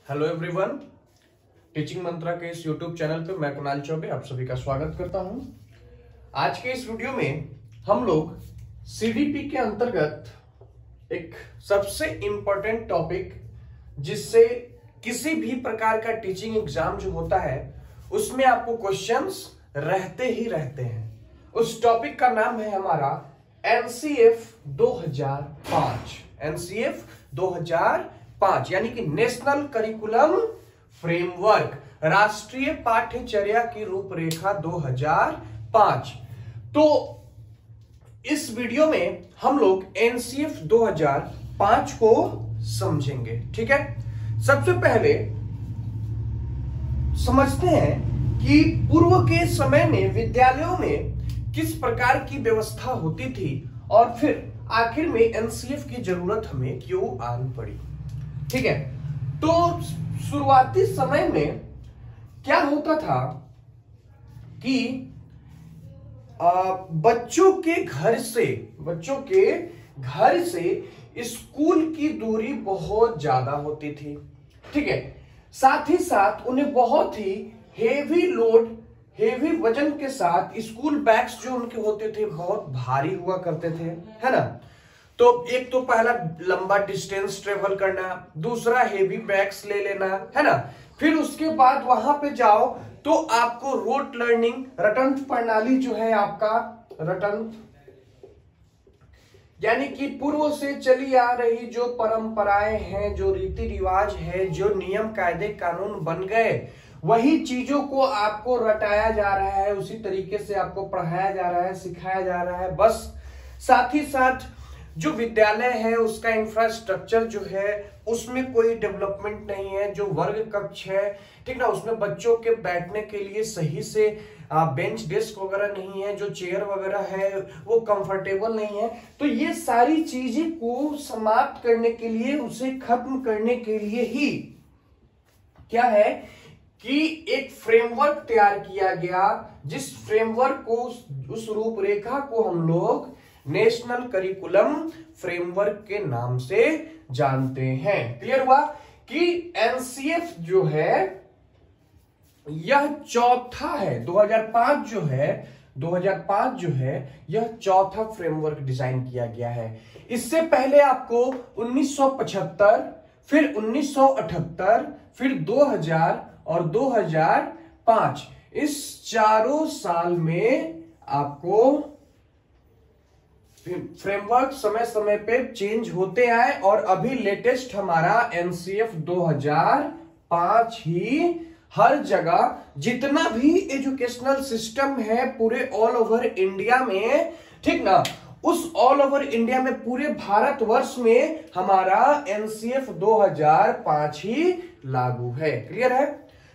Hello everyone, teaching मंत्रा के इस YouTube channel पे मैं कुणाल चौबे आप सभी का स्वागत करता हूं। आज के इस वीडियो में हम लोग सीडीपी के अंतर्गत एक सबसे इंपॉर्टेंट टॉपिक, जिससे किसी भी प्रकार का टीचिंग एग्जाम जो होता है उसमें आपको क्वेश्चंस रहते ही रहते हैं। उस टॉपिक का नाम है हमारा एनसीएफ 2005। एनसीएफ 2005 यानी कि नेशनल करिकुलम फ्रेमवर्क, राष्ट्रीय पाठ्यचर्या की रूपरेखा 2005। तो इस वीडियो में हम लोग एनसीएफ 2005 को समझेंगे। ठीक है, सबसे पहले समझते हैं कि पूर्व के समय में विद्यालयों में किस प्रकार की व्यवस्था होती थी और फिर आखिर में एनसीएफ की जरूरत हमें क्यों आनी पड़ी। ठीक है, तो शुरुआती समय में क्या होता था कि बच्चों के घर से स्कूल की दूरी बहुत ज्यादा होती थी। ठीक है, साथ ही साथ उन्हें बहुत ही हेवी वजन के साथ स्कूल बैग्स जो उनके होते थे बहुत भारी हुआ करते थे, है ना। तो एक तो पहला लंबा डिस्टेंस ट्रेवल करना, दूसरा हेवी बैग्स ले लेना, है ना। फिर उसके बाद वहां पे जाओ तो आपको रोट लर्निंग, रटंत प्रणाली जो है आपका रटंत यानी कि पूर्व से चली आ रही जो परंपराएं हैं, जो रीति रिवाज है, जो नियम कायदे कानून बन गए, वही चीजों को आपको रटाया जा रहा है, उसी तरीके से आपको पढ़ाया जा रहा है, सिखाया जा रहा है। बस साथ ही साथ जो विद्यालय है उसका इंफ्रास्ट्रक्चर जो है उसमें कोई डेवलपमेंट नहीं है। जो वर्ग कक्ष है, ठीक ना, उसमें बच्चों के बैठने के लिए सही से बेंच डेस्क वगैरह नहीं है, जो चेयर वगैरह है वो कंफर्टेबल नहीं है। तो ये सारी चीजें को समाप्त करने के लिए, उसे खत्म करने के लिए ही क्या है कि एक फ्रेमवर्क तैयार किया गया, जिस फ्रेमवर्क को, उस रूपरेखा को हम लोग नेशनल करिकुलम फ्रेमवर्क के नाम से जानते हैं। क्लियर हुआ कि एनसीएफ जो है यह चौथा है। 2005 जो है यह चौथा फ्रेमवर्क डिजाइन किया गया है। इससे पहले आपको 1975, फिर 1978, फिर 2000 और 2005, इस चारों साल में आपको फ्रेमवर्क समय समय पे चेंज होते आए और अभी लेटेस्ट हमारा एनसीएफ 2005 ही हर जगह, जितना भी एजुकेशनल सिस्टम है पूरे ऑल ओवर इंडिया में, ठीक ना, उस ऑल ओवर इंडिया में पूरे भारतवर्ष में हमारा एनसीएफ 2005 ही लागू है। क्लियर है।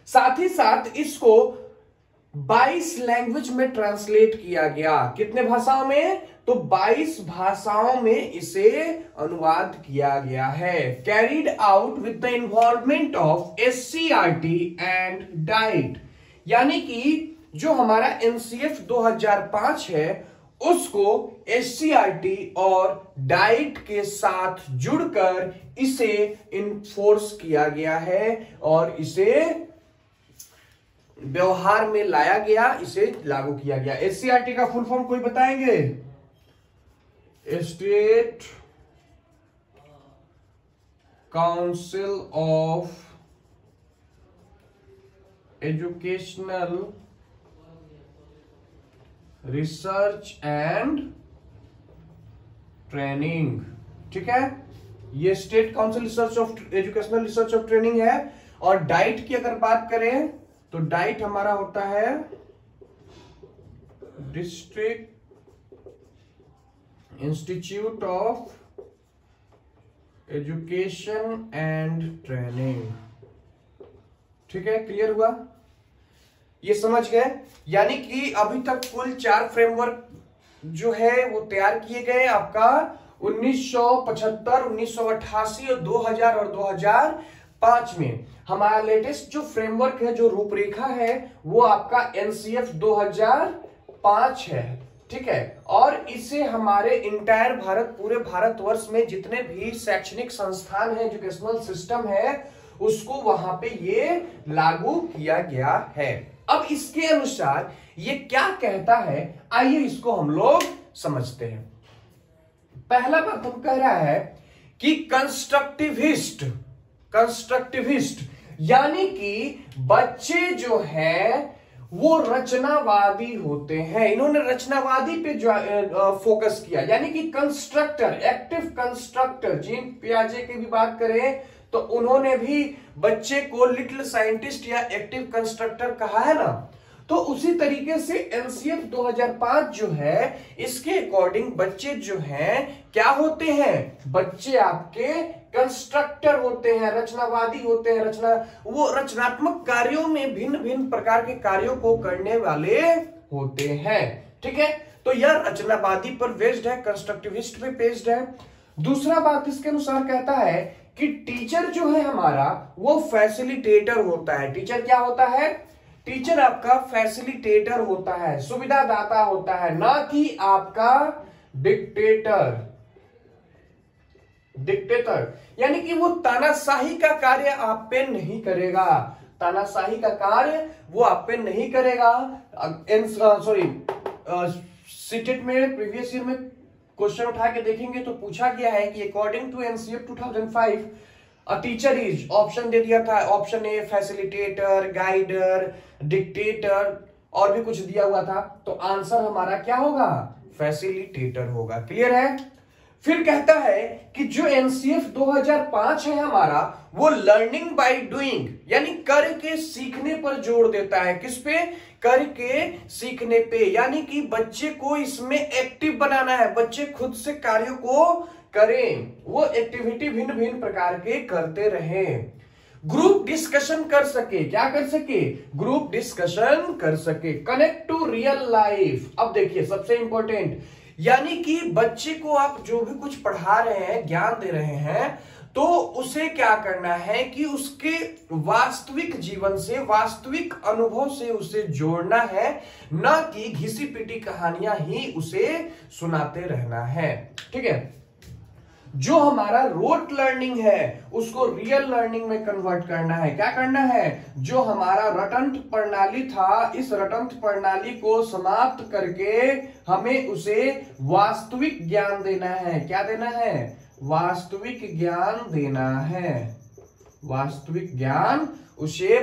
साथ ही साथ इसको 22 लैंग्वेज में ट्रांसलेट किया गया। कितने भाषाओं में? तो 22 भाषाओं में इसे अनुवाद किया गया है। Carried out with the involvement of SCERT and diet, यानी कि जो हमारा एनसीएफ 2005 है उसको एससीईआरटी और डाइट के साथ जुड़कर इसे इन्फोर्स किया गया है और इसे व्यवहार में लाया गया, इसे लागू किया गया। एससीईआरटी का फुल फॉर्म कोई बताएंगे? State council of educational research and training. ठीक है, ये state council research of educational research of training है। और डाइट की अगर बात करें तो डाइट हमारा होता है district institute of education and training. ठीक है, क्लियर हुआ? ये समझ गए? यानी कि अभी तक कुल 4 फ्रेमवर्क जो है वो तैयार किए गए आपका 1975, 1988 और 2000 और 2005 में। हमारा लेटेस्ट जो फ्रेमवर्क है, जो रूपरेखा है, वो आपका एनसीएफ 2005 है। ठीक है, और इसे हमारे इंटायर भारत, पूरे भारतवर्ष में जितने भी शैक्षणिक संस्थान है, एजुकेशनल सिस्टम है, उसको वहां पे ये लागू किया गया है। अब इसके अनुसार ये क्या कहता है, आइए इसको हम लोग समझते हैं। पहला बात हम कह रहा है कि कंस्ट्रक्टिविस्ट यानी कि बच्चे जो हैं वो रचनावादी होते हैं। इन्होंने रचनावादी पे जो फोकस किया, यानी कि कंस्ट्रक्टर, एक्टिव कंस्ट्रक्टर। जीन पियाजे की भी बात करें तो उन्होंने भी बच्चे को लिटिल साइंटिस्ट या एक्टिव कंस्ट्रक्टर कहा है ना। तो उसी तरीके से एनसीएफ 2005 जो है, इसके अकॉर्डिंग बच्चे जो हैं क्या होते हैं, बच्चे आपके कंस्ट्रक्टर होते हैं, रचनावादी होते हैं। वो रचनात्मक कार्यों में भिन्न भिन्न प्रकार के कार्यों को करने वाले होते हैं। ठीक है, तो यह रचनावादी पर बेस्ड है, कंस्ट्रक्टिविस्ट पे बेस्ड है। दूसरा बात इसके अनुसार कहता है कि टीचर जो है हमारा वो फैसिलिटेटर होता है। टीचर क्या होता है, टीचर आपका फैसिलिटेटर होता है, सुविधादाता होता है, ना कि आपका डिक्टेटर। यानी कि वो तानाशाही का कार्य आप पे नहीं करेगा, तानाशाही का कार्य वो आप पे नहीं करेगा। सीटेट में प्रीवियस ईयर में क्वेश्चन उठा के देखेंगे तो पूछा गया है कि according to NCF 2005 a teacher is, option दे दिया था, option A facilitator, guider, dictator और भी कुछ दिया हुआ था। तो आंसर हमारा क्या होगा, फैसिलिटेटर होगा। क्लियर है। फिर कहता है कि जो एनसीएफ 2005 है हमारा, वो लर्निंग बाय डूइंग यानी करके सीखने पर जोर देता है। किस पे, करके सीखने पे, यानी कि बच्चे को इसमें एक्टिव बनाना है, बच्चे खुद से कार्यों को करें, वो एक्टिविटी भिन्न भिन्न प्रकार के करते रहें, ग्रुप डिस्कशन कर सके। क्या कर सके, ग्रुप डिस्कशन कर सके, कनेक्ट टू रियल लाइफ। अब देखिए सबसे इंपॉर्टेंट, यानी कि बच्चे को आप जो भी कुछ पढ़ा रहे हैं, ज्ञान दे रहे हैं, तो उसे क्या करना है कि उसके वास्तविक जीवन से, वास्तविक अनुभव से उसे जोड़ना है, ना कि घिसी पिटी कहानियां ही उसे सुनाते रहना है। ठीक है, जो हमारा रोट लर्निंग है उसको रियल लर्निंग में कन्वर्ट करना है। क्या करना है, जो हमारा रटंत प्रणाली था, इस रटंत प्रणाली को समाप्त करके हमें उसे वास्तविक ज्ञान देना है। क्या देना है, वास्तविक ज्ञान देना है, वास्तविक ज्ञान उसे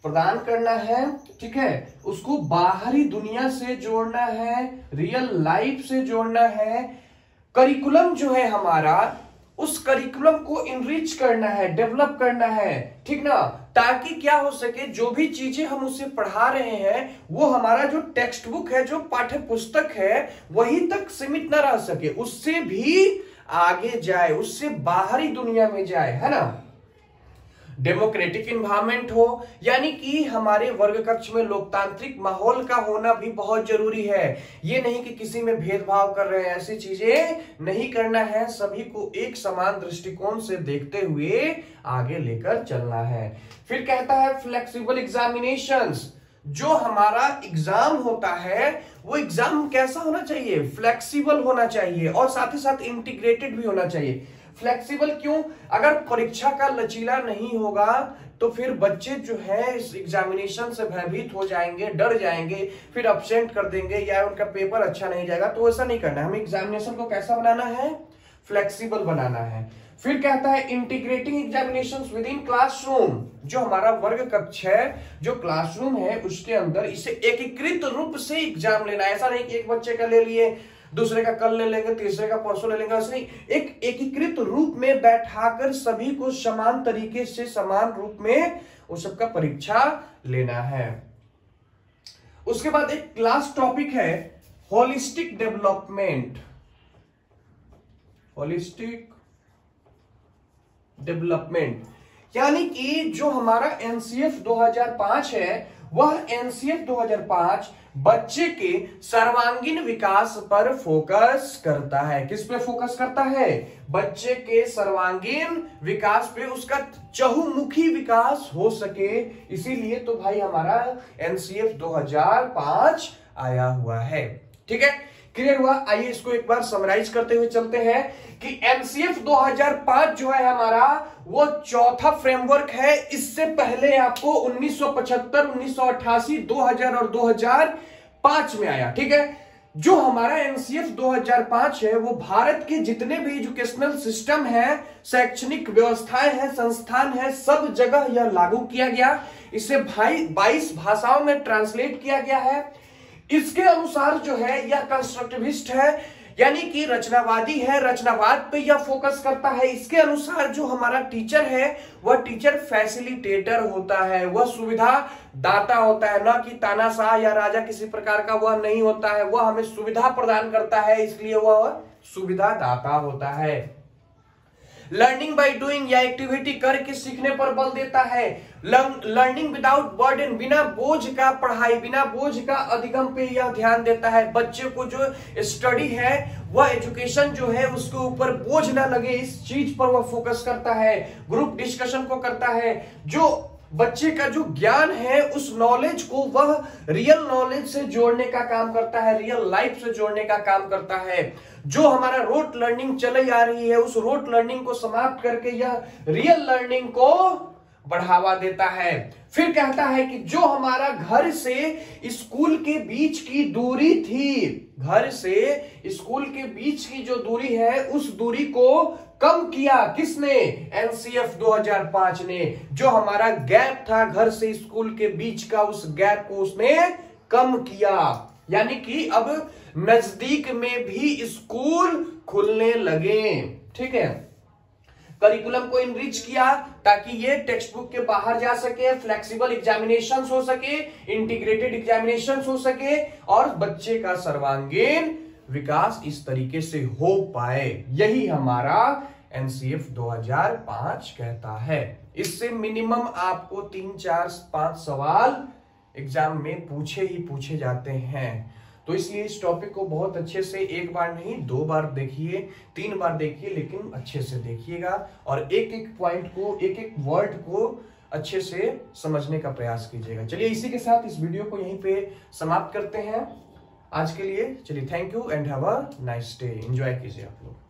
प्रदान करना है। ठीक है, उसको बाहरी दुनिया से जोड़ना है, रियल लाइफ से जोड़ना है। करिकुलम जो है हमारा, उस करिकुलम को इनरिच करना है, डेवलप करना है। ठीक ना, ताकि क्या हो सके, जो भी चीजें हम उसे पढ़ा रहे हैं वो हमारा जो टेक्स्ट बुक है, जो पाठ्य पुस्तक है, वही तक सीमित न रह सके, उससे भी आगे जाए, उससे बाहरी दुनिया में जाए, है ना। डेमोक्रेटिक इन्वायरमेंट हो, यानी कि हमारे वर्ग कक्ष में लोकतांत्रिक माहौल का होना भी बहुत जरूरी है। ये नहीं कि किसी में भेदभाव कर रहे हैं, ऐसी चीजें नहीं करना है, सभी को एक समान दृष्टिकोण से देखते हुए आगे लेकर चलना है। फिर कहता है फ्लेक्सिबल एग्जामिनेशंस, जो हमारा एग्जाम होता है वो एग्जाम कैसा होना चाहिए, फ्लेक्सिबल होना चाहिए और साथ ही साथ इंटीग्रेटेड भी होना चाहिए। फ्लेक्सिबल क्यों, अगर परीक्षा का लचीला नहीं होगा तो फिर बच्चे जो है इस एग्जामिनेशन से भयभीत हो जाएंगे, डर जाएंगे, फिर अब्सेंट कर देंगे या उनका पेपर अच्छा नहीं जाएगा। तो ऐसा नहीं करना है, हमें एग्जामिनेशन को कैसा बनाना है, फ्लेक्सिबल बनाना है। फिर कहता है integrating examinations with in classroom, जो हमारा वर्ग कक्ष है, जो क्लासरूम है उसके अंदर इसे एकीकृत रूप से एग्जाम लेना है। ऐसा नहीं कि एक बच्चे का ले लिए, दूसरे का कल ले लेंगे, तीसरे का परसों ले लेंगे, ऐसा नहीं, एक एकीकृत रूप में बैठाकर सभी को समान तरीके से, समान रूप में उस सबका परीक्षा लेना है। उसके बाद एक क्लास टॉपिक है होलिस्टिक डेवलपमेंट, होलिस्टिक डेवलपमेंट, यानी कि जो हमारा एनसीएफ 2005 है, वह एनसीएफ 2005 बच्चे के सर्वांगीण विकास पर फोकस करता है। किस पे फोकस करता है, बच्चे के सर्वांगीण विकास पे, उसका चहुमुखी विकास हो सके, इसीलिए तो भाई हमारा एनसीएफ 2005 आया हुआ है। ठीक है, क्लियर हुआ। आइए इसको एक बार समराइज करते हुए चलते हैं कि एनसीएफ 2005 जो है हमारा वो चौथा फ्रेमवर्क है। इससे पहले आपको 1975, 1988, 2000 और 2005 में आया। ठीक है, जो हमारा एनसीएफ 2005 है वो भारत के जितने भी एजुकेशनल सिस्टम है, शैक्षणिक व्यवस्थाएं हैं, संस्थान है, सब जगह यह लागू किया गया। इसे 22 भाषाओं में ट्रांसलेट किया गया है। इसके अनुसार जो है यह कंस्ट्रक्टिविस्ट है, यानी कि रचनावादी है, रचनावाद पे यह फोकस करता है। इसके अनुसार जो हमारा टीचर है वह टीचर फैसिलिटेटर होता है, वह सुविधा दाता होता है, ना कि तानाशाह या राजा किसी प्रकार का वह नहीं होता है। वह हमें सुविधा प्रदान करता है, इसलिए वह सुविधा दाता होता है। लर्निंग बाय डूइंग या एक्टिविटी करके सीखने पर बल देता है। लर्निंग विदाउट बर्डन, बिना बोझ का पढ़ाई, बिना बोझ का अधिगम पे यह ध्यान देता है। बच्चे को जो स्टडी है वह एजुकेशन जो है उसके ऊपर बोझ ना लगे, इस चीज पर वह फोकस करता है। ग्रुप डिस्कशन को करता है। जो बच्चे का जो ज्ञान है उस नॉलेज को वह रियल नॉलेज से जोड़ने का काम करता है, रियल लाइफ से जोड़ने का काम करता है। जो हमारा रोट लर्निंग चली आ रही है उस रोट लर्निंग को समाप्त करके यह रियल लर्निंग को बढ़ावा देता है। फिर कहता है कि जो हमारा घर से स्कूल के बीच की दूरी थी, घर से स्कूल के बीच की जो दूरी है उस दूरी को कम किया किसने? एनसीएफ 2005 ने। जो हमारा गैप था घर से स्कूल के बीच का, उस गैप को उसने कम किया, यानी कि अब नजदीक में भी स्कूल खुलने लगे। ठीक है, करिकुलम को इनरिच किया ताकि ये टेक्स्ट बुक के बाहर जा सके, फ्लेक्सिबल एग्जामिनेशंस हो सके, इंटीग्रेटेड एग्जामिनेशंस हो सके और बच्चे का सर्वांगीण विकास इस तरीके से हो पाए। यही हमारा एनसीएफ 2005 कहता है। इससे मिनिमम आपको 3, 4, 5 सवाल एग्जाम में पूछे ही पूछे जाते हैं। तो इसलिए इस टॉपिक को बहुत अच्छे से एक बार नहीं 2 बार देखिए, 3 बार देखिए, लेकिन अच्छे से देखिएगा और एक एक पॉइंट को, एक एक वर्ड को अच्छे से समझने का प्रयास कीजिएगा। चलिए इसी के साथ इस वीडियो को यहीं पे समाप्त करते हैं आज के लिए। चलिए thank you and have a nice day. Enjoy कीजिए आप लोग।